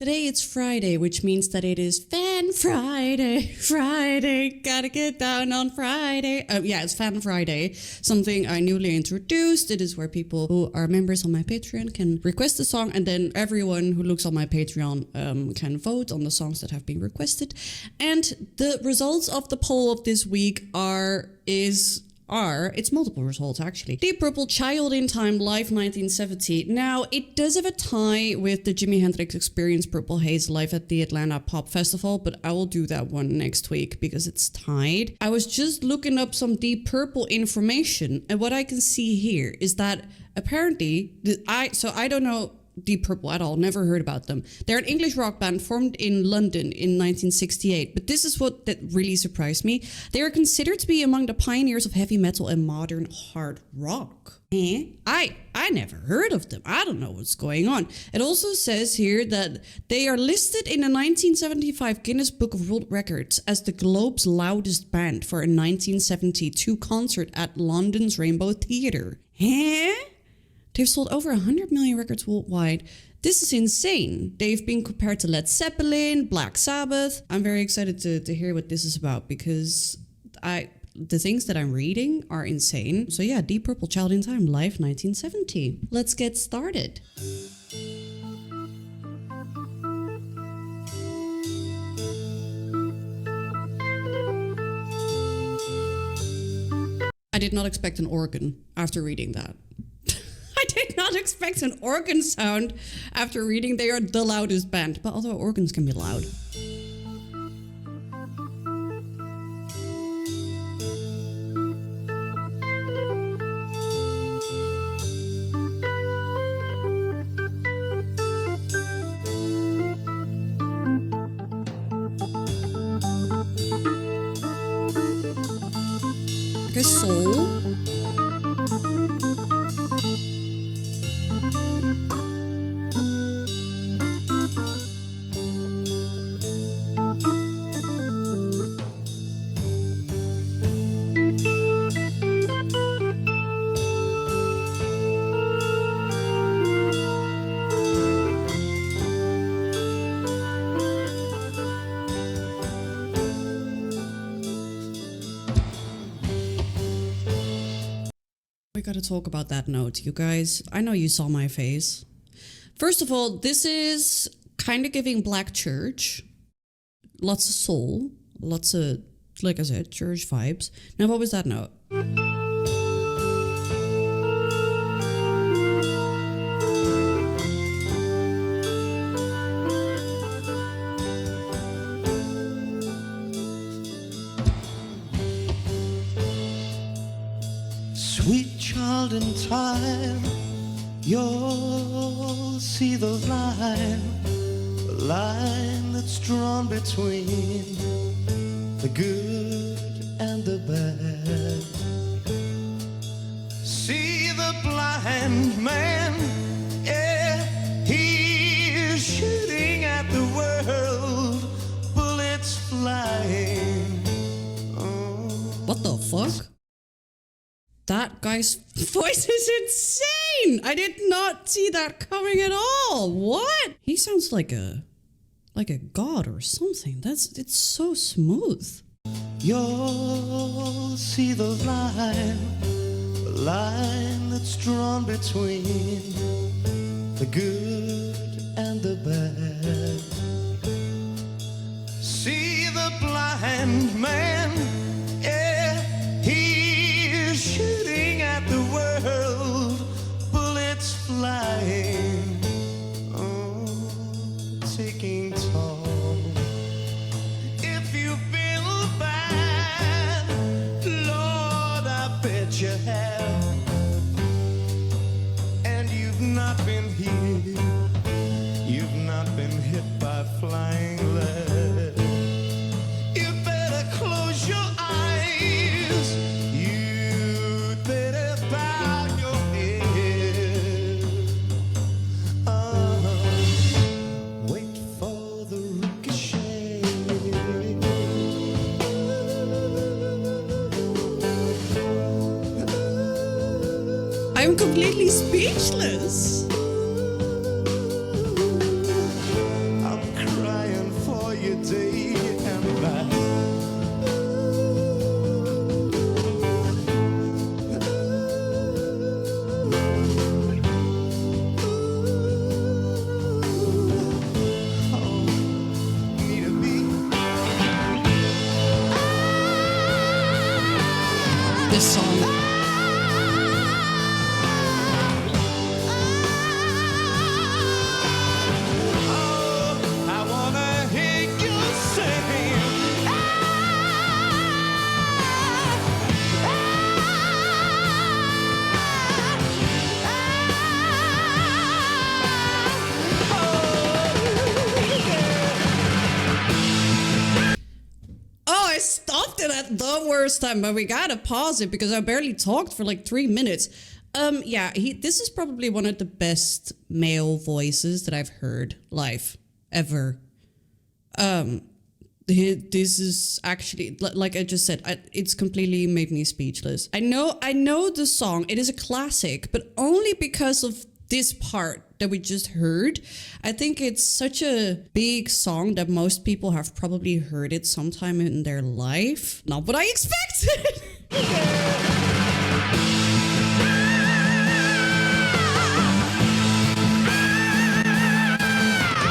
Today it's Friday, which means that it is Fan Friday. Friday, gotta get down on Friday. Yeah, it's Fan Friday, something I newly introduced. It is where people who are members on my Patreon can request a song, and then everyone who looks on my Patreon can vote on the songs that have been requested. And the results of the poll of this week it's multiple results actually. Deep Purple, Child in Time, Live 1970. Now, it does have a tie with the Jimi Hendrix Experience Purple Haze live at the Atlanta Pop Festival, but I will do that one next week because it's tied. I was just looking up some Deep Purple information, and what I can see here is that apparently, I don't know Deep Purple at all, never heard about them. They're an English rock band formed in London in 1968, but this is what that really surprised me. They are considered to be among the pioneers of heavy metal and modern hard rock. I never heard of them. I don't know what's going on. It also says here that they are listed in a 1975 Guinness Book of World Records as the globe's loudest band for a 1972 concert at London's Rainbow Theatre. They've sold over 100 million records worldwide. This is insane. They've been compared to Led Zeppelin, Black Sabbath. I'm very excited to hear what this is about because the things that I'm reading are insane. So yeah, Deep Purple, Child in Time, Live 1970. Let's get started. I did not expect an organ after reading that. I did not expect an organ sound after reading they are the loudest band, but although organs can be loud. Like a soul. We gotta talk about that note, you guys. I know you saw my face. First of all, this is kind of giving Black church. Lots of soul. Lots of, like I said, church vibes. Now, what was that note? Sweet child in time, you'll see the line that's drawn between the good and the bad. See the blind man, yeah, he's shooting at the world, bullets flying. What the fuck? That guy's voice is insane! I did not see that coming at all. What? He sounds like a god or something. It's so smooth. You'll see the line that's drawn between the good and the bad. See the blind man, yeah, he's shooting at the world, bullets flying, taking toll. If you've been bad, Lord, I bet you have, and you've not been here, you've not been hit by flying lead. You better close your eyes, you'd better bow your head. Wait for the ricochet. I'm completely speechless. I'm the worst time, but we gotta pause it because I barely talked for like 3 minutes. Yeah, this is probably one of the best male voices that I've heard live ever. This is actually, like I just said, it's completely made me speechless. I know the song, it is a classic, but only because of this part that we just heard. I think it's such a big song that most people have probably heard it sometime in their life. Not what I expected.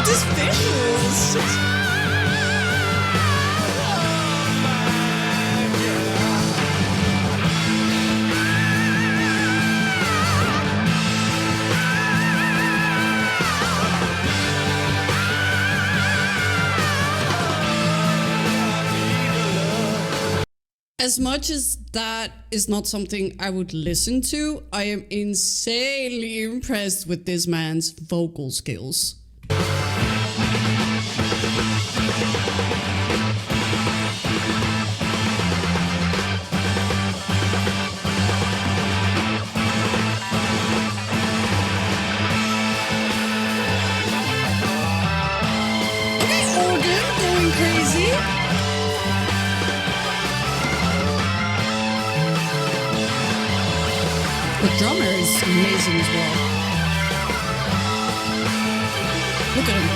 This visuals. As much as that is not something I would listen to, I am insanely impressed with this man's vocal skills. Okay, organ going crazy. The drummer is amazing as well. Look at him.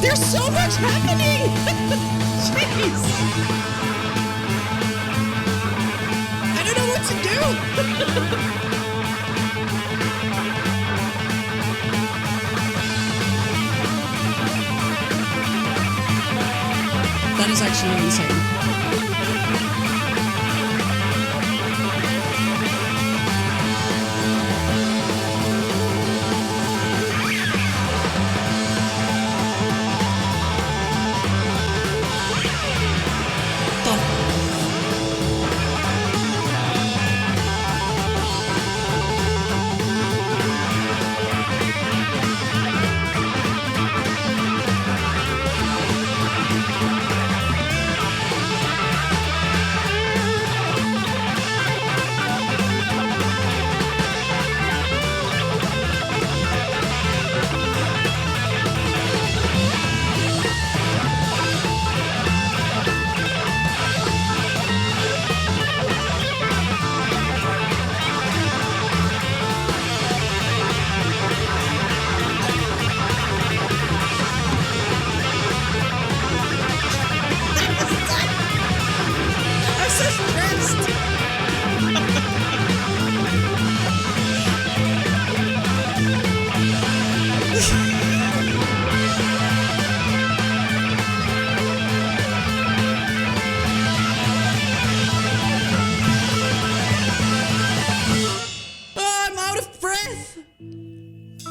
There's so much happening! Jeez! I don't know what to do! That is actually insane.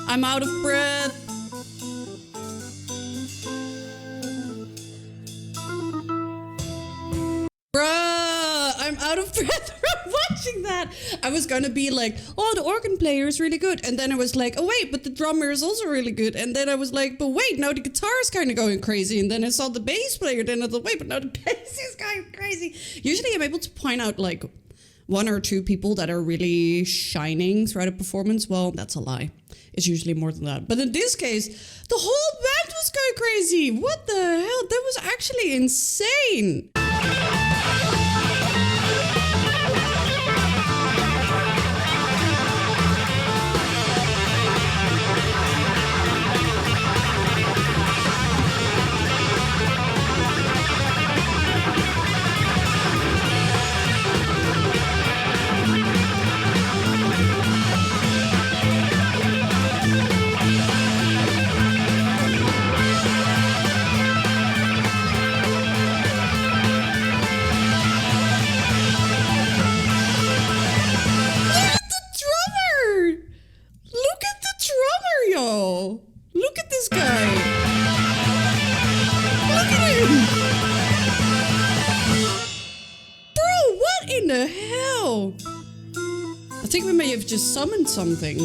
I'm out of breath. Bruh, I'm out of breath from watching that. I was gonna be like, oh, the organ player is really good. And then I was like, oh wait, but the drummer is also really good. And then I was like, but wait, now the guitar is kind of going crazy. And then I saw the bass player. Then I thought, wait, but now the bass is going crazy. Usually I'm able to point out like one or two people that are really shining throughout a performance. Well, that's a lie. It's usually more than that. But in this case, the whole band was going crazy. What the hell? That was actually insane. Look at this guy. Look at him. Bro, what in the hell? I think we may have just summoned something.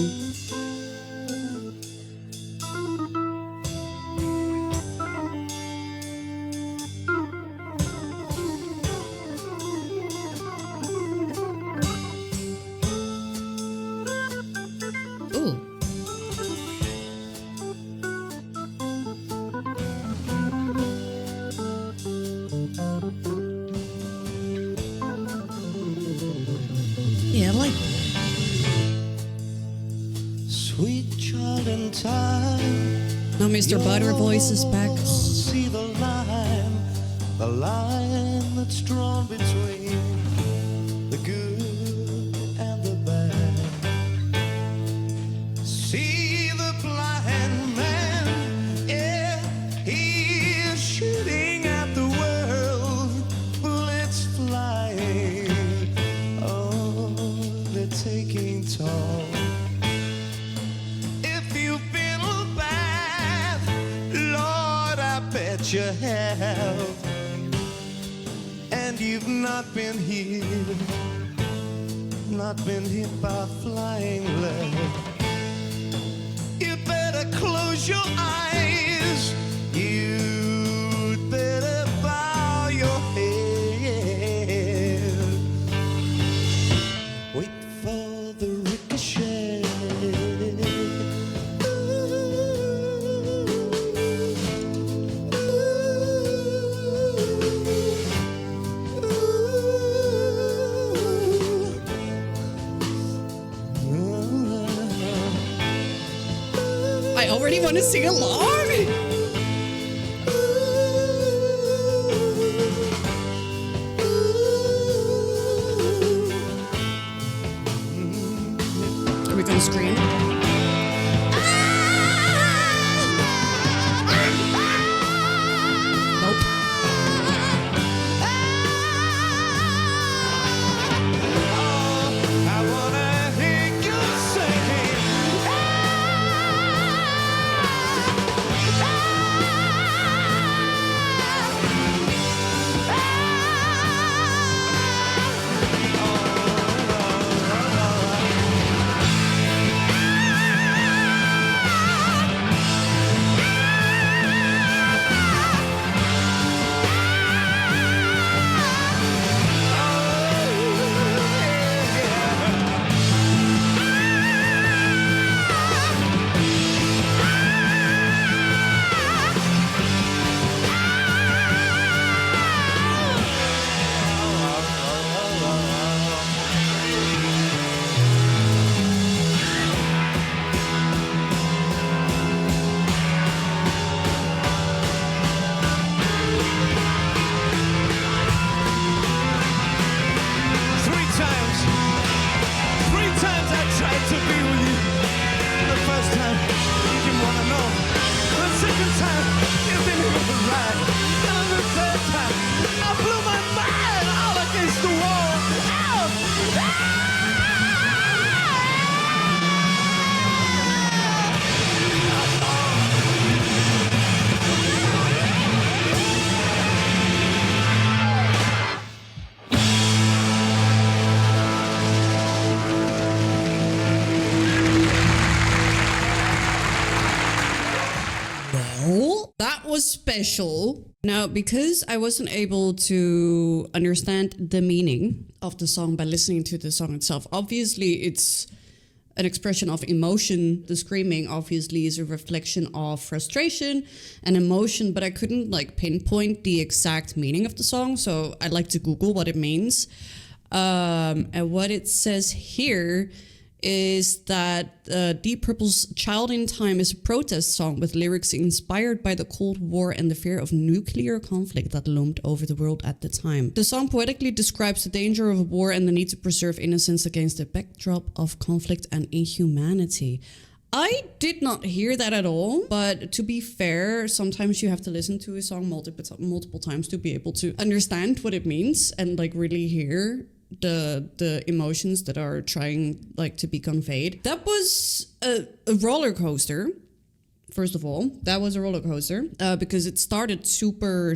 in time. Now Mr. Butter voice is back. See the line that's drawn between the good and the bad. See the blind man, yeah, he is shooting at the world, bullets flying, oh, they're taking toll. If you've been bad, Lord, I bet you have, and you've not been hit by flying lead. You better close your eyes. You'd better bow your head. Wait for the ricochet. I already want to sing along. Are we gonna scream? Nope. I wanna hear you singing. Three times I tried to be with you. The first time, you didn't want to know. The second time, you didn't even ride. And the third time, I blew my mind all against the wall. Well, that was special. Now, because I wasn't able to understand the meaning of the song by listening to the song itself, obviously it's an expression of emotion. The screaming obviously is a reflection of frustration and emotion, but I couldn't pinpoint the exact meaning of the song, so I'd like to Google what it means. And what it says here is that Deep Purple's Child in Time is a protest song with lyrics inspired by the Cold War and the fear of nuclear conflict that loomed over the world at the time. The song poetically describes the danger of war and the need to preserve innocence against the backdrop of conflict and inhumanity. I did not hear that at all, but to be fair, sometimes you have to listen to a song multiple times to be able to understand what it means and really hear the emotions that are trying to be conveyed. That was a roller coaster. First of all, that was a roller coaster because it started super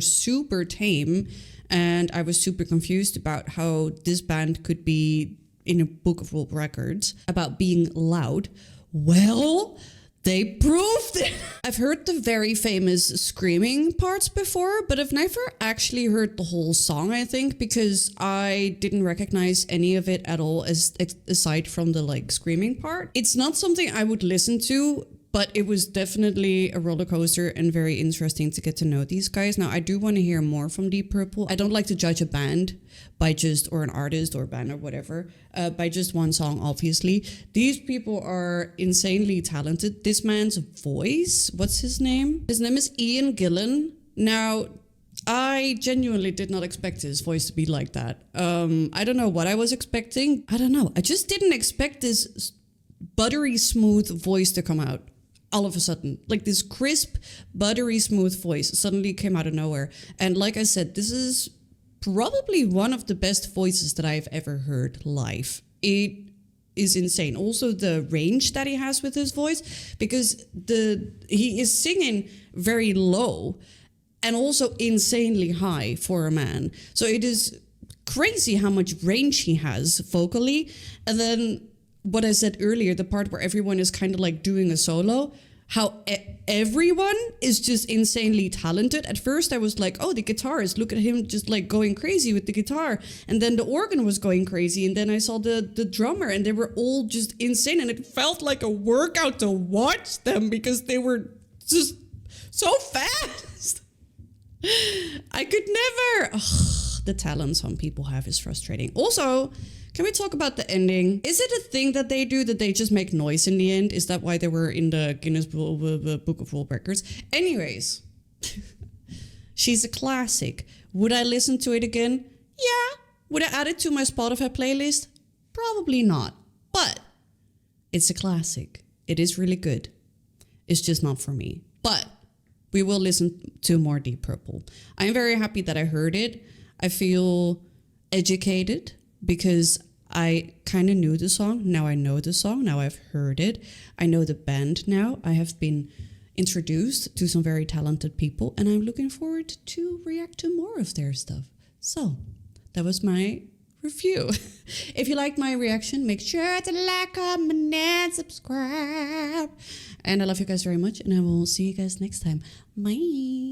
tame, and I was super confused about how this band could be in a book of world records about being loud. Well, they proved it. I've heard the very famous screaming parts before, but I've never actually heard the whole song, I think, because I didn't recognize any of it at all aside from the screaming part. It's not something I would listen to But it was definitely a roller coaster and very interesting to get to know these guys. Now, I do want to hear more from Deep Purple. I don't like to judge a band by just, or an artist or band or whatever, by just one song, obviously. These people are insanely talented. This man's voice, what's his name? His name is Ian Gillan. Now, I genuinely did not expect his voice to be like that. I don't know what I was expecting. I don't know. I just didn't expect this buttery smooth voice to come out. All of a sudden, like this crisp, buttery smooth voice suddenly came out of nowhere. And like I said, this is probably one of the best voices that I've ever heard live. It is insane. Also, the range that he has with his voice, because he is singing very low and also insanely high for a man. So it is crazy how much range he has vocally. And then what I said earlier, the part where everyone is kind of like doing a solo, how everyone is just insanely talented. At first I was like, oh, the guitarist, look at him just like going crazy with the guitar. And then the organ was going crazy. And then I saw the drummer, and they were all just insane. And it felt like a workout to watch them because they were just so fast. I could never. Ugh, the talent some people have is frustrating. Also, can we talk about the ending? Is it a thing that they do that they just make noise in the end? Is that why they were in the Guinness Book of World Records? Anyways, she's a classic. Would I listen to it again? Yeah. Would I add it to my Spotify playlist? Probably not. But it's a classic. It is really good. It's just not for me. But we will listen to more Deep Purple. I'm very happy that I heard it. I feel educated, because I kind of knew the song. Now I know the song. Now I've heard it. I know the band now. I have been introduced to some very talented people, and I'm looking forward to react to more of their stuff. So that was my review. If you liked my reaction, make sure to like, comment, and subscribe. And I love you guys very much, and I will see you guys next time. Bye.